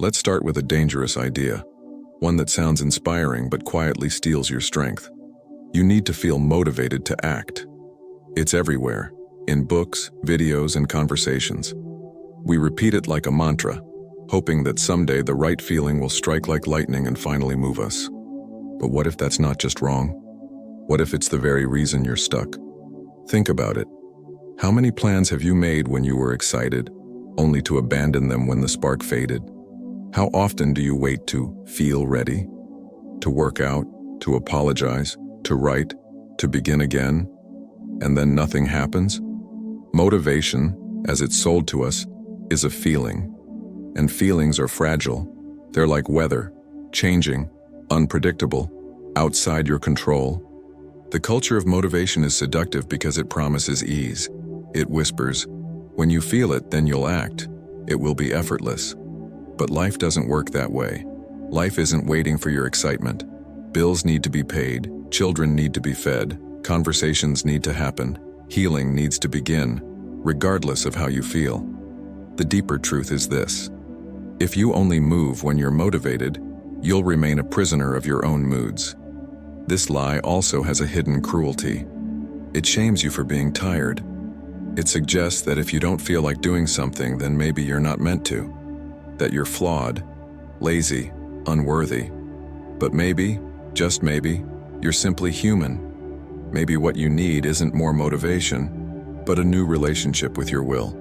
Let's start with a dangerous idea, one that sounds inspiring but quietly steals your strength. You need to feel motivated to act. It's everywhere, in books, videos, and conversations. We repeat it like a mantra, hoping that someday the right feeling will strike like lightning and finally move us. But what if that's not just wrong? What if it's the very reason you're stuck? Think about it. How many plans have you made when you were excited, only to abandon them when the spark faded? How often do you wait to feel ready? To work out, to apologize, to write, to begin again, and then nothing happens? Motivation, as it's sold to us, is a feeling. And feelings are fragile. They're like weather, changing, unpredictable, outside your control. The culture of motivation is seductive because it promises ease. It whispers, when you feel it, then you'll act. It will be effortless. But life doesn't work that way. Life isn't waiting for your excitement. Bills need to be paid, children need to be fed, conversations need to happen, healing needs to begin, regardless of how you feel. The deeper truth is this: if you only move when you're motivated, you'll remain a prisoner of your own moods. This lie also has a hidden cruelty. It shames you for being tired. It suggests that if you don't feel like doing something, then maybe you're not meant to. That you're flawed, lazy, unworthy. But maybe, just maybe, you're simply human. Maybe what you need isn't more motivation, but a new relationship with your will.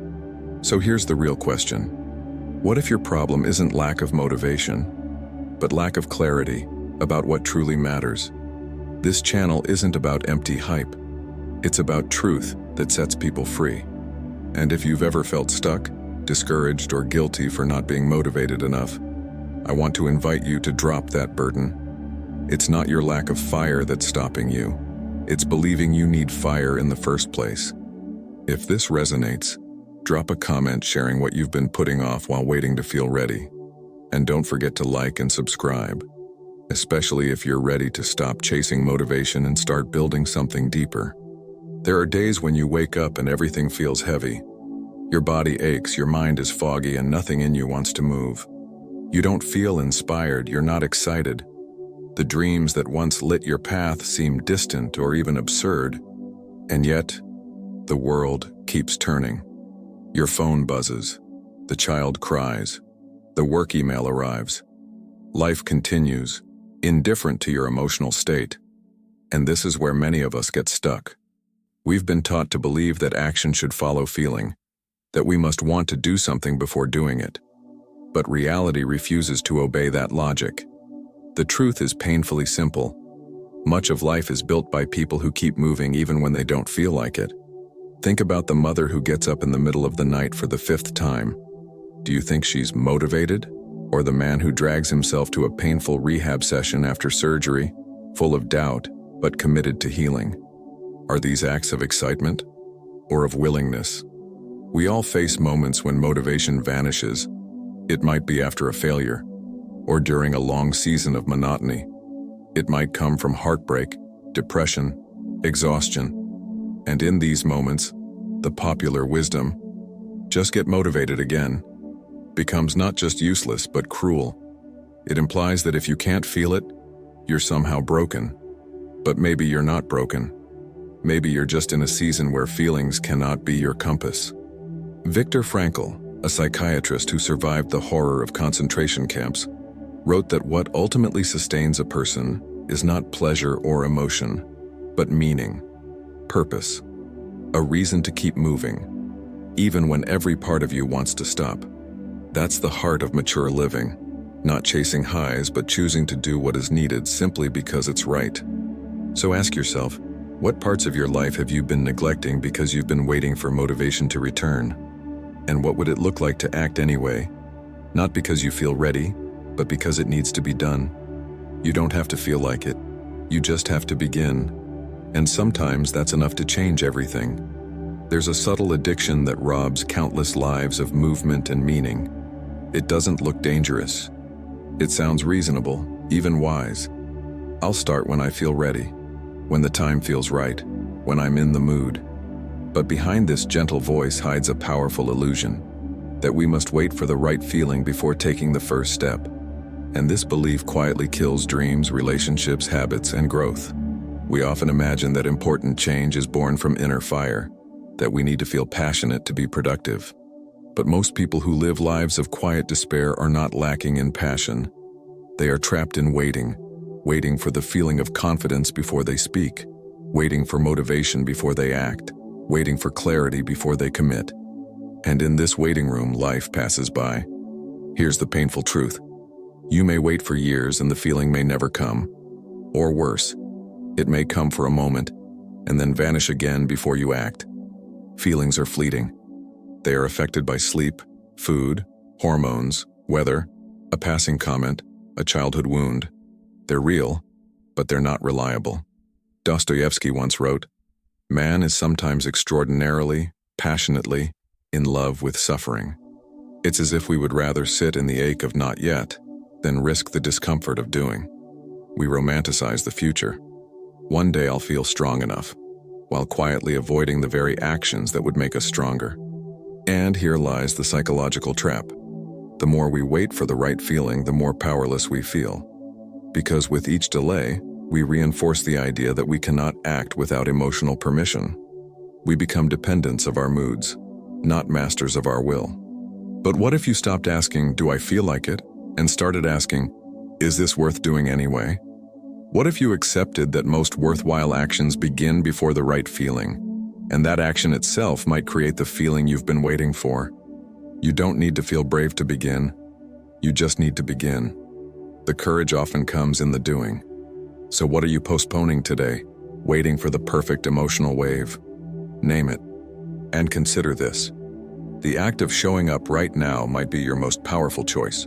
So here's the real question. What if your problem isn't lack of motivation, but lack of clarity about what truly matters? This channel isn't about empty hype. It's about truth that sets people free. And if you've ever felt stuck, discouraged, or guilty for not being motivated enough, I want to invite you to drop that burden. It's not your lack of fire that's stopping you. It's believing you need fire in the first place. If this resonates, drop a comment sharing what you've been putting off while waiting to feel ready. And don't forget to like and subscribe, especially if you're ready to stop chasing motivation and start building something deeper. There are days when you wake up and everything feels heavy. Your body aches, your mind is foggy, and nothing in you wants to move. You don't feel inspired, you're not excited. The dreams that once lit your path seem distant or even absurd. And yet, the world keeps turning. Your phone buzzes. The child cries. The work email arrives. Life continues, indifferent to your emotional state. And this is where many of us get stuck. We've been taught to believe that action should follow feeling, that we must want to do something before doing it. But reality refuses to obey that logic. The truth is painfully simple. Much of life is built by people who keep moving even when they don't feel like it. Think about the mother who gets up in the middle of the night for the 5th time. Do you think she's motivated? Or the man who drags himself to a painful rehab session after surgery, full of doubt, but committed to healing? Are these acts of excitement or of willingness? We all face moments when motivation vanishes. It might be after a failure, or during a long season of monotony. It might come from heartbreak, depression, exhaustion. And in these moments, the popular wisdom, just get motivated again, becomes not just useless but cruel. It implies that if you can't feel it, you're somehow broken. But maybe you're not broken. Maybe you're just in a season where feelings cannot be your compass. Viktor Frankl, a psychiatrist who survived the horror of concentration camps, wrote that what ultimately sustains a person is not pleasure or emotion, but meaning, purpose, a reason to keep moving, even when every part of you wants to stop. That's the heart of mature living, not chasing highs but choosing to do what is needed simply because it's right. So ask yourself, what parts of your life have you been neglecting because you've been waiting for motivation to return? And what would it look like to act anyway? Not because you feel ready, but because it needs to be done. You don't have to feel like it. You just have to begin. And sometimes that's enough to change everything. There's a subtle addiction that robs countless lives of movement and meaning. It doesn't look dangerous. It sounds reasonable, even wise. I'll start when I feel ready, when the time feels right, when I'm in the mood. But behind this gentle voice hides a powerful illusion. that we must wait for the right feeling before taking the first step. And this belief quietly kills dreams, relationships, habits, and growth. We often imagine that important change is born from inner fire, that we need to feel passionate to be productive. But most people who live lives of quiet despair are not lacking in passion. They are trapped in waiting for the feeling of confidence before they speak, waiting for motivation before they act, waiting for clarity before they commit. And in this waiting room, life passes by. Here's the painful truth. You may wait for years and the feeling may never come. Or worse, it may come for a moment and then vanish again before you act. Feelings are fleeting. They are affected by sleep, food, hormones, weather, a passing comment, a childhood wound. They're real, but they're not reliable. Dostoevsky once wrote, "Man is sometimes extraordinarily, passionately, in love with suffering." It's as if we would rather sit in the ache of not yet than risk the discomfort of doing. We romanticize the future. One day I'll feel strong enough, while quietly avoiding the very actions that would make us stronger. And here lies the psychological trap. The more we wait for the right feeling, the more powerless we feel. Because with each delay, we reinforce the idea that we cannot act without emotional permission. We become dependents of our moods, not masters of our will. But what if you stopped asking, "Do I feel like it?" and started asking, "Is this worth doing anyway?" What if you accepted that most worthwhile actions begin before the right feeling, and that action itself might create the feeling you've been waiting for? You don't need to feel brave to begin. You just need to begin. The courage often comes in the doing. So what are you postponing today, waiting for the perfect emotional wave? Name it. And consider this. The act of showing up right now might be your most powerful choice.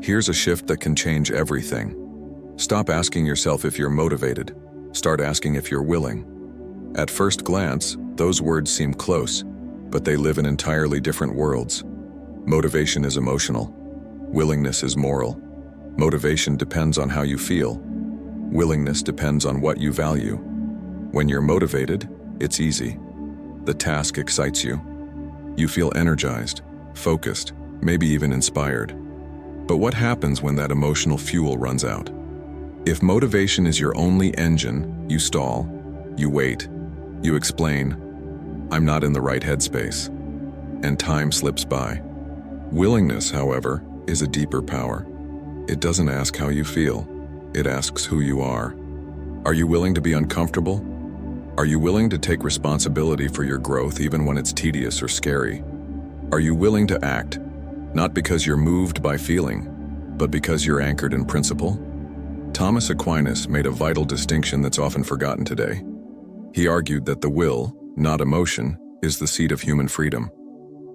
Here's a shift that can change everything. Stop asking yourself if you're motivated. Start asking if you're willing. At first glance, those words seem close, but they live in entirely different worlds. Motivation is emotional. Willingness is moral. Motivation depends on how you feel. Willingness depends on what you value. When you're motivated, it's easy. The task excites you. You feel energized, focused, maybe even inspired. But what happens when that emotional fuel runs out? If motivation is your only engine, you stall, you wait, you explain, "I'm not in the right headspace," and time slips by. Willingness, however, is a deeper power. It doesn't ask how you feel, it asks who you are. Are you willing to be uncomfortable? Are you willing to take responsibility for your growth even when it's tedious or scary? Are you willing to act, not because you're moved by feeling, but because you're anchored in principle? Thomas Aquinas made a vital distinction that's often forgotten today. He argued that the will, not emotion, is the seat of human freedom.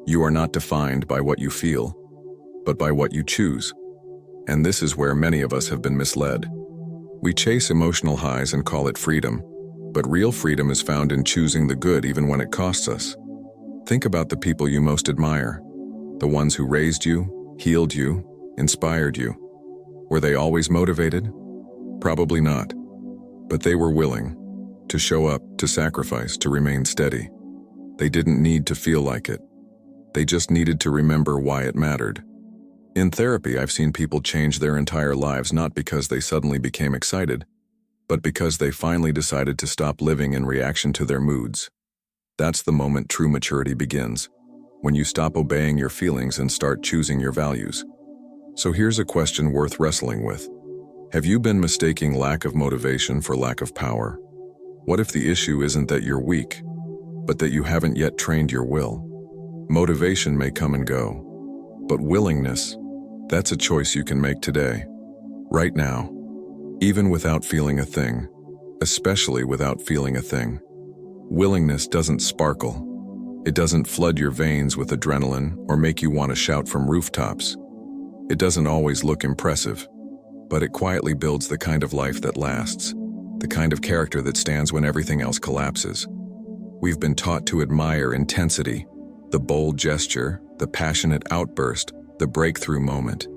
You are not defined by what you feel, but by what you choose. And this is where many of us have been misled. We chase emotional highs and call it freedom, but real freedom is found in choosing the good even when it costs us. Think about the people you most admire, the ones who raised you, healed you, inspired you. Were they always motivated? Probably not. But they were willing to show up, to sacrifice, to remain steady. They didn't need to feel like it. They just needed to remember why it mattered. In therapy, I've seen people change their entire lives not because they suddenly became excited, but because they finally decided to stop living in reaction to their moods. That's the moment true maturity begins, when you stop obeying your feelings and start choosing your values. So here's a question worth wrestling with. Have you been mistaking lack of motivation for lack of power? What if the issue isn't that you're weak, but that you haven't yet trained your will? Motivation may come and go, but willingness, that's a choice you can make today, right now, even without feeling a thing, especially without feeling a thing. Willingness doesn't sparkle. It doesn't flood your veins with adrenaline or make you want to shout from rooftops. It doesn't always look impressive, but it quietly builds the kind of life that lasts, the kind of character that stands when everything else collapses. We've been taught to admire intensity, the bold gesture, the passionate outburst, the breakthrough moment.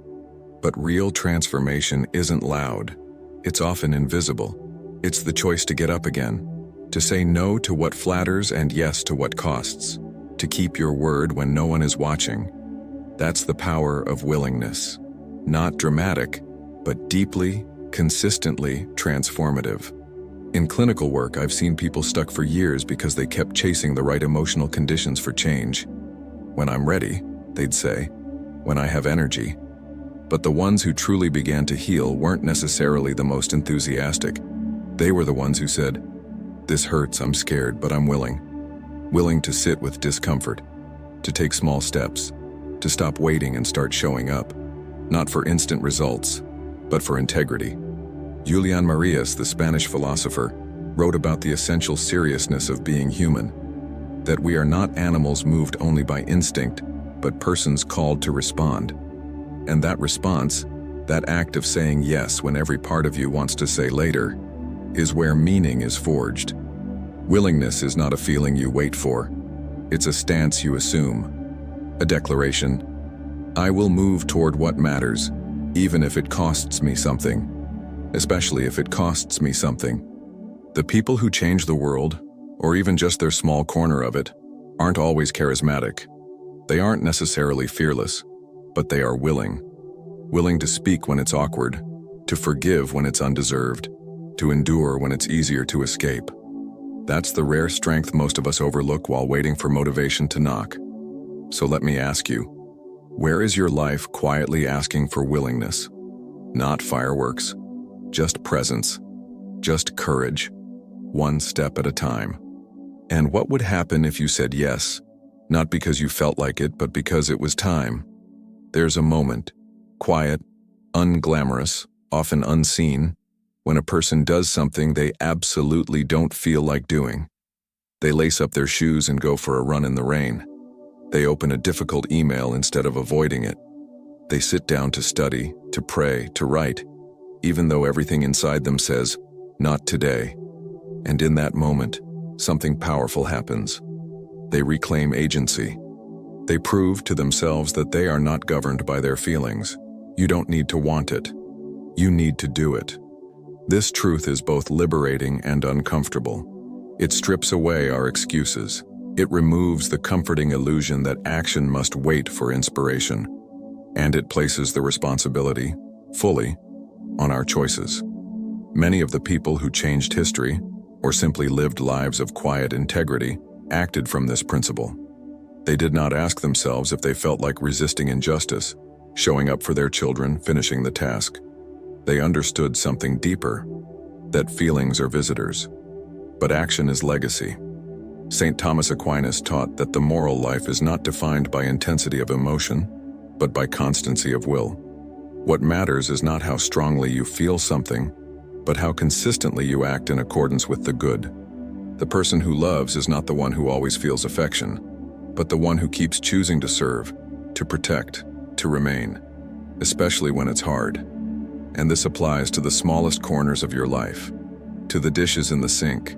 But real transformation isn't loud. It's often invisible. It's the choice to get up again, to say no to what flatters and yes to what costs, to keep your word when no one is watching, That's the power of willingness. Not dramatic, but deeply, consistently transformative. In clinical work, I've seen people stuck for years because they kept chasing the right emotional conditions for change. When I'm ready, they'd say, when I have energy. But the ones who truly began to heal weren't necessarily the most enthusiastic. They were the ones who said, "This hurts, I'm scared, but I'm willing." Willing to sit with discomfort, to take small steps, to stop waiting and start showing up, not for instant results, but for integrity. Julian Marias, the Spanish philosopher, wrote about the essential seriousness of being human, that we are not animals moved only by instinct, but persons called to respond. And that response, that act of saying yes when every part of you wants to say later, is where meaning is forged. Willingness is not a feeling you wait for. It's a stance you assume. A declaration. I will move toward what matters, even if it costs me something. Especially if it costs me something. The people who change the world, or even just their small corner of it, aren't always charismatic. They aren't necessarily fearless, but they are willing. Willing to speak when it's awkward, to forgive when it's undeserved, to endure when it's easier to escape. That's the rare strength most of us overlook while waiting for motivation to knock. So let me ask you, where is your life quietly asking for willingness? Not fireworks, just presence, just courage, one step at a time. And what would happen if you said yes, not because you felt like it, but because it was time? There's a moment, quiet, unglamorous, often unseen, when a person does something they absolutely don't feel like doing. They lace up their shoes and go for a run in the rain. They open a difficult email instead of avoiding it. They sit down to study, to pray, to write, even though everything inside them says, not today. And in that moment, something powerful happens. They reclaim agency. They prove to themselves that they are not governed by their feelings. You don't need to want it. You need to do it. This truth is both liberating and uncomfortable. It strips away our excuses. It removes the comforting illusion that action must wait for inspiration. And it places the responsibility, fully, on our choices. Many of the people who changed history, or simply lived lives of quiet integrity, acted from this principle. They did not ask themselves if they felt like resisting injustice, showing up for their children, finishing the task. They understood something deeper, that feelings are visitors, but action is legacy. St. Thomas Aquinas taught that the moral life is not defined by intensity of emotion, but by constancy of will. What matters is not how strongly you feel something, but how consistently you act in accordance with the good. The person who loves is not the one who always feels affection, but the one who keeps choosing to serve, to protect, to remain, especially when it's hard. And this applies to the smallest corners of your life, to the dishes in the sink,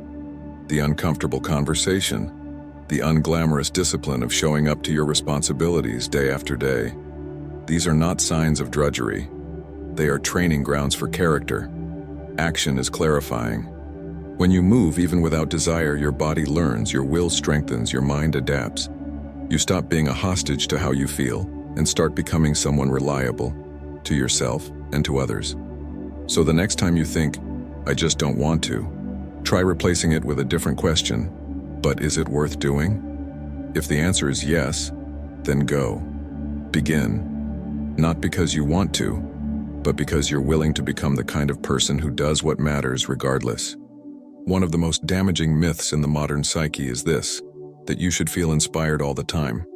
the uncomfortable conversation, the unglamorous discipline of showing up to your responsibilities day after day. These are not signs of drudgery. They are training grounds for character. Action is clarifying. When you move even without desire, your body learns, your will strengthens, your mind adapts. You stop being a hostage to how you feel and start becoming someone reliable to yourself and to others. So the next time you think, I just don't want to, try replacing it with a different question. But is it worth doing? If the answer is yes, then go. Begin. Not because you want to, but because you're willing to become the kind of person who does what matters regardless. One of the most damaging myths in the modern psyche is this, that you should feel inspired all the time,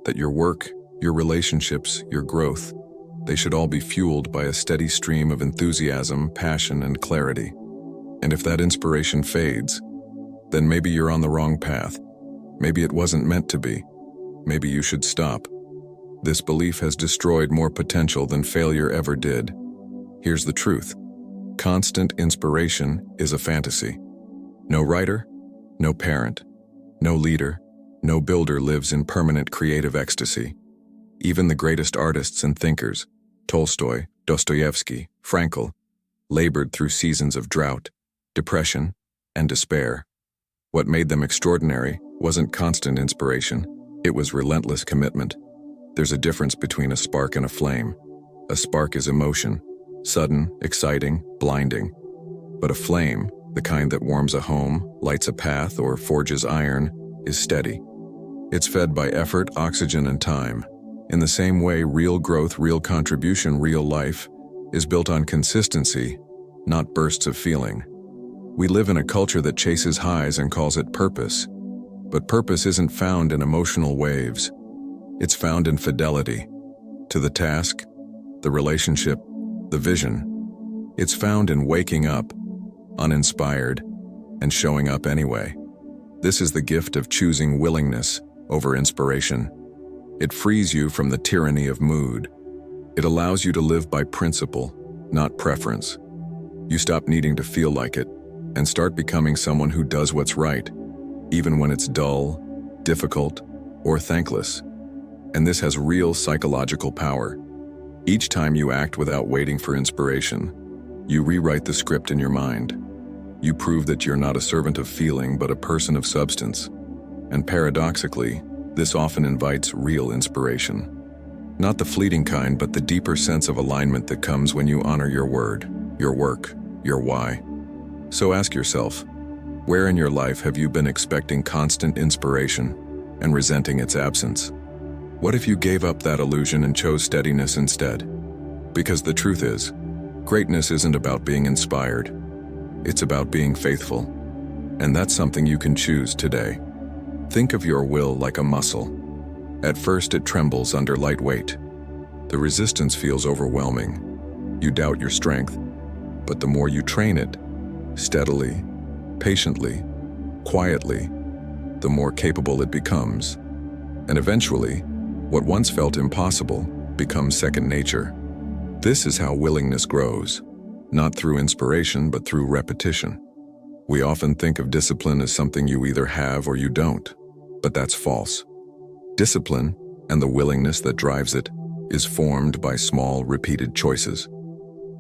that your work, your relationships, your growth, they should all be fueled by a steady stream of enthusiasm, passion, and clarity. And if that inspiration fades, then maybe you're on the wrong path. Maybe it wasn't meant to be. Maybe you should stop. This belief has destroyed more potential than failure ever did. Here's the truth. Constant inspiration is a fantasy. No writer, no parent, no leader, no builder lives in permanent creative ecstasy. Even the greatest artists and thinkers, Tolstoy, Dostoevsky, Frankl, labored through seasons of drought, depression, and despair. What made them extraordinary wasn't constant inspiration, it was relentless commitment. There's a difference between a spark and a flame. A spark is emotion, sudden, exciting, blinding. But a flame, the kind that warms a home, lights a path, or forges iron, is steady. It's fed by effort, oxygen, and time. In the same way, real growth, real contribution, real life is built on consistency, not bursts of feeling. We live in a culture that chases highs and calls it purpose. But purpose isn't found in emotional waves. It's found in fidelity to the task, the relationship, the vision. It's found in waking up, uninspired, and showing up anyway. This is the gift of choosing willingness over inspiration. It frees you from the tyranny of mood. It allows you to live by principle, not preference. You stop needing to feel like it and start becoming someone who does what's right, even when it's dull, difficult, or thankless. And this has real psychological power. Each time you act without waiting for inspiration, you rewrite the script in your mind. You prove that you're not a servant of feeling, but a person of substance. And paradoxically, this often invites real inspiration. Not the fleeting kind, but the deeper sense of alignment that comes when you honor your word, your work, your why. So ask yourself, where in your life have you been expecting constant inspiration and resenting its absence? What if you gave up that illusion and chose steadiness instead? Because the truth is, greatness isn't about being inspired. It's about being faithful. And that's something you can choose today. Think of your will like a muscle. At first it trembles under light weight. The resistance feels overwhelming. You doubt your strength. But the more you train it, steadily, patiently, quietly, the more capable it becomes. And eventually, what once felt impossible becomes second nature. This is how willingness grows, not through inspiration, but through repetition. We often think of discipline as something you either have or you don't, but that's false. Discipline, and the willingness that drives it, is formed by small, repeated choices.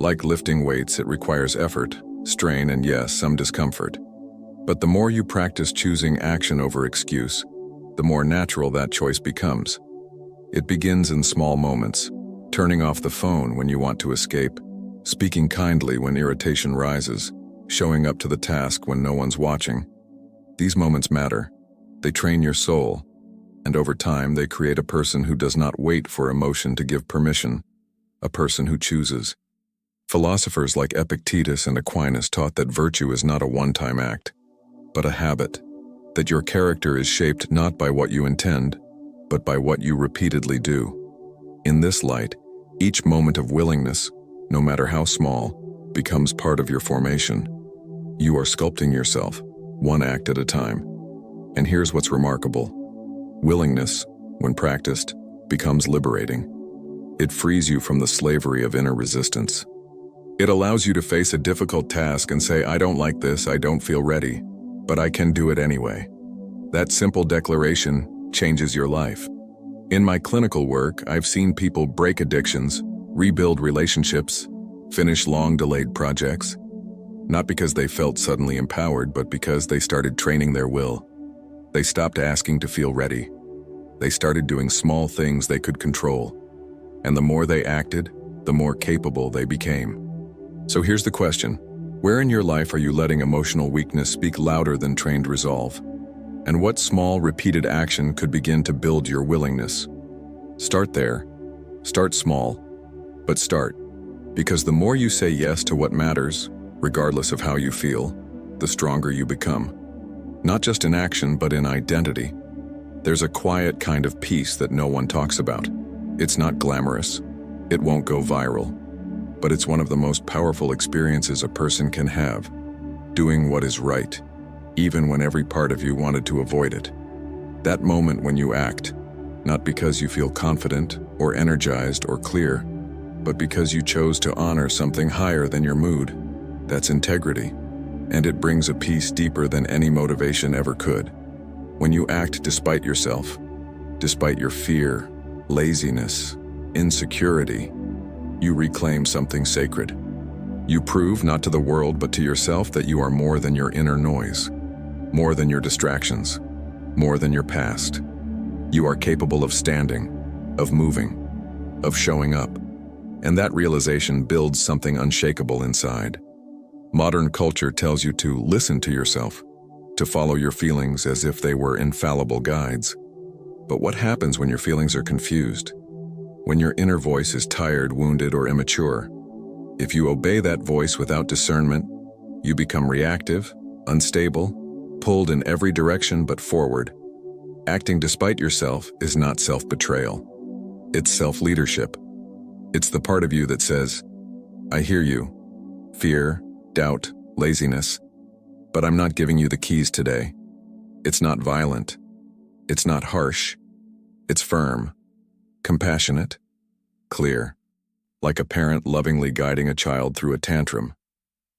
Like lifting weights, it requires effort, strain, and yes, some discomfort. But the more you practice choosing action over excuse, the more natural that choice becomes. It begins in small moments, turning off the phone when you want to escape, speaking kindly when irritation rises, showing up to the task when no one's watching. These moments matter. They train your soul, and over time they create a person who does not wait for emotion to give permission, a person who chooses. Philosophers like Epictetus and Aquinas taught that virtue is not a one-time act, but a habit, that your character is shaped not by what you intend, but by what you repeatedly do. In this light, each moment of willingness, no matter how small, becomes part of your formation. You are sculpting yourself, one act at a time. And here's what's remarkable. Willingness, when practiced, becomes liberating. It frees you from the slavery of inner resistance. It allows you to face a difficult task and say, I don't like this, I don't feel ready, but I can do it anyway. That simple declaration changes your life. In my clinical work, I've seen people break addictions, rebuild relationships, finish long-delayed projects, not because they felt suddenly empowered, but because they started training their will. They stopped asking to feel ready. They started doing small things they could control. And the more they acted, the more capable they became. So here's the question. Where in your life are you letting emotional weakness speak louder than trained resolve? And what small, repeated action could begin to build your willingness? Start there. Start small, but start. Because the more you say yes to what matters, regardless of how you feel, the stronger you become. Not just in action, but in identity. There's a quiet kind of peace that no one talks about. It's not glamorous. It won't go viral. But it's one of the most powerful experiences a person can have. Doing what is right, even when every part of you wanted to avoid it. That moment when you act, not because you feel confident or energized or clear, but because you chose to honor something higher than your mood. That's integrity, and it brings a peace deeper than any motivation ever could. When you act despite yourself, despite your fear, laziness, insecurity, you reclaim something sacred. You prove not to the world but to yourself that you are more than your inner noise, more than your distractions, more than your past. You are capable of standing, of moving, of showing up. And that realization builds something unshakable inside. Modern culture tells you to listen to yourself, to follow your feelings as if they were infallible guides. But what happens when your feelings are confused? When your inner voice is tired, wounded, or immature? If you obey that voice without discernment, you become reactive, unstable, pulled in every direction but forward. Acting despite yourself is not self-betrayal. It's self-leadership. It's the part of you that says, I hear you. Fear, doubt, laziness. But I'm not giving you the keys today. It's not violent. It's not harsh. It's firm, compassionate, clear, like a parent lovingly guiding a child through a tantrum.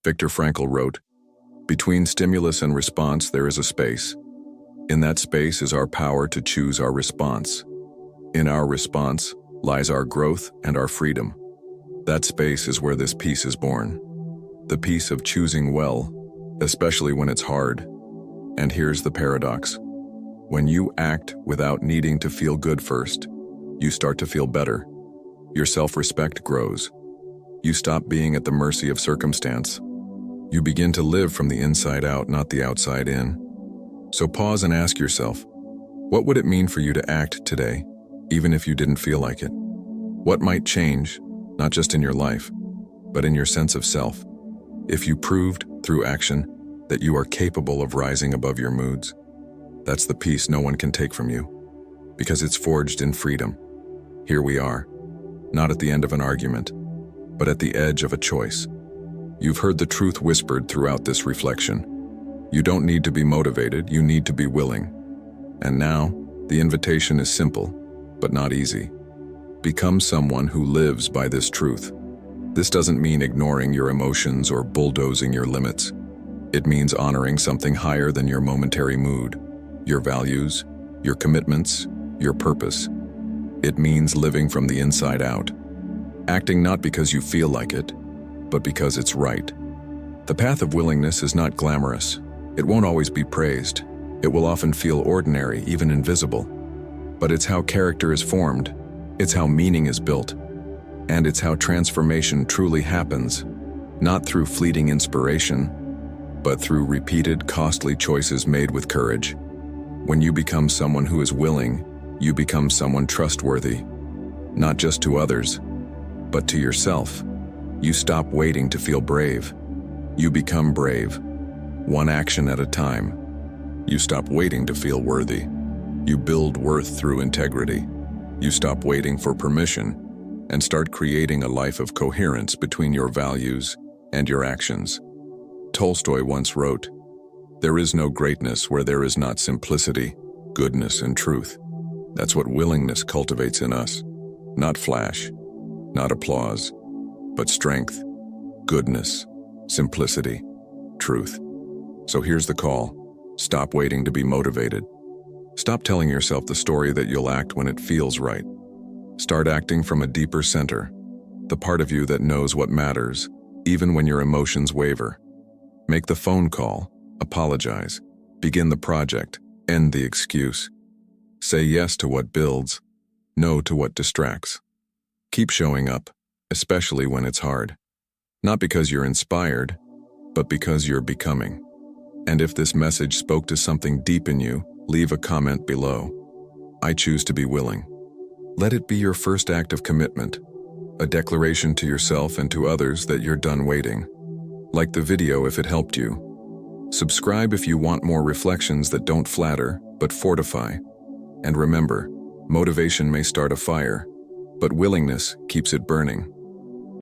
Viktor Frankl wrote, "Between stimulus and response there is a space. In that space is our power to choose our response. In our response lies our growth and our freedom. That space is where this peace is born. The peace of choosing well, especially when it's hard. And here's the paradox. When you act without needing to feel good first, you start to feel better. Your self-respect grows. You stop being at the mercy of circumstance. You begin to live from the inside out, not the outside in. So pause and ask yourself, what would it mean for you to act today, even if you didn't feel like it? What might change, not just in your life, but in your sense of self, if you proved through action that you are capable of rising above your moods? That's the peace no one can take from you, because it's forged in freedom. Here we are, not at the end of an argument, but at the edge of a choice. You've heard the truth whispered throughout this reflection. You don't need to be motivated, you need to be willing. And now, the invitation is simple, but not easy. Become someone who lives by this truth. This doesn't mean ignoring your emotions or bulldozing your limits. It means honoring something higher than your momentary mood, your values, your commitments, your purpose. It means living from the inside out. Acting not because you feel like it, but because it's right. The path of willingness is not glamorous. It won't always be praised. It will often feel ordinary, even invisible. But it's how character is formed. It's how meaning is built. And it's how transformation truly happens, not through fleeting inspiration, but through repeated, costly choices made with courage. When you become someone who is willing, you become someone trustworthy, not just to others, but to yourself. You stop waiting to feel brave. You become brave, one action at a time. You stop waiting to feel worthy. You build worth through integrity. You stop waiting for permission and start creating a life of coherence between your values and your actions. Tolstoy once wrote, "There is no greatness where there is not simplicity, goodness, and truth." That's what willingness cultivates in us. Not flash, not applause, but strength, goodness, simplicity, truth. So here's the call. Stop waiting to be motivated. Stop telling yourself the story that you'll act when it feels right. Start acting from a deeper center, the part of you that knows what matters, even when your emotions waver. Make the phone call, apologize, begin the project, end the excuse. Say yes to what builds, no to what distracts. Keep showing up, especially when it's hard. Not because you're inspired, but because you're becoming. And if this message spoke to something deep in you, leave a comment below. I choose to be willing. Let it be your first act of commitment, a declaration to yourself and to others that you're done waiting. Like the video if it helped you. Subscribe if you want more reflections that don't flatter, but fortify. And remember, motivation may start a fire, but willingness keeps it burning.